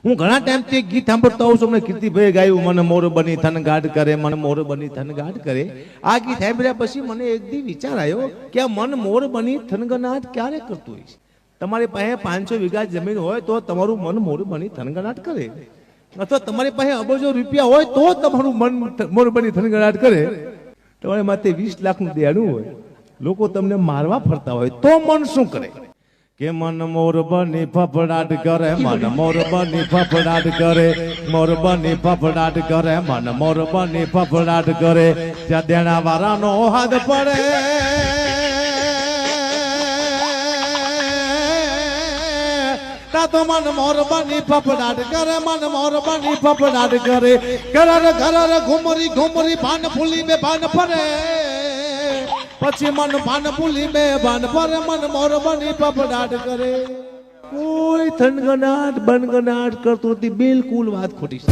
હું ઘણા ટાઈમથી ગીત સાંભળતો હોઉં છું. મને કીર્તિભાઈ ગાયું, મને મોર બની થનગાટ કરે, મને મોર બની થનગાટ કરે. આ ગીત સાંભળ્યા પછી મને એક દી વિચાર આવ્યો કે આ મન મોર બની થનગનાટ ક્યારે કરતું હોય છે? તમારી પાસે 500 વીઘા જમીન હોય તો તમારું મન મોર બની થનગનાટ કરે, અથવા તમારી પાસે અબજો રૂપિયા હોય તો તમારું મન મોર બની થનગનાટ કરે. તમારી માથે 20 લાખનું દેણું હોય, લોકો તમને મારવા ફરતા હોય તો મન શું કરે? કે મન મોર બની ફફડાટ કરે, મન મોર બની ફફડાટ કરે, મોર બની ફફડાટ કરે, મન મોર બની ફફડાટ કરે. જ્યાં દેણા વાળાનો હાથ પડે તા તો મન મોર બની ફફડાટ કરે, મન મોર બની ફફડાટ કરે. ઘર ઘર ઘુમરી ઘુમરી ભાન ફૂલી બે ભાન ફરે, પછી મન ભાન ભૂલી બે ભાન ફરે, મન મોર બની ફફડાટ કરે. કોઈ થનગનાટ બનગનાટ કરતું હતી, બિલકુલ વાત ખોટી છે.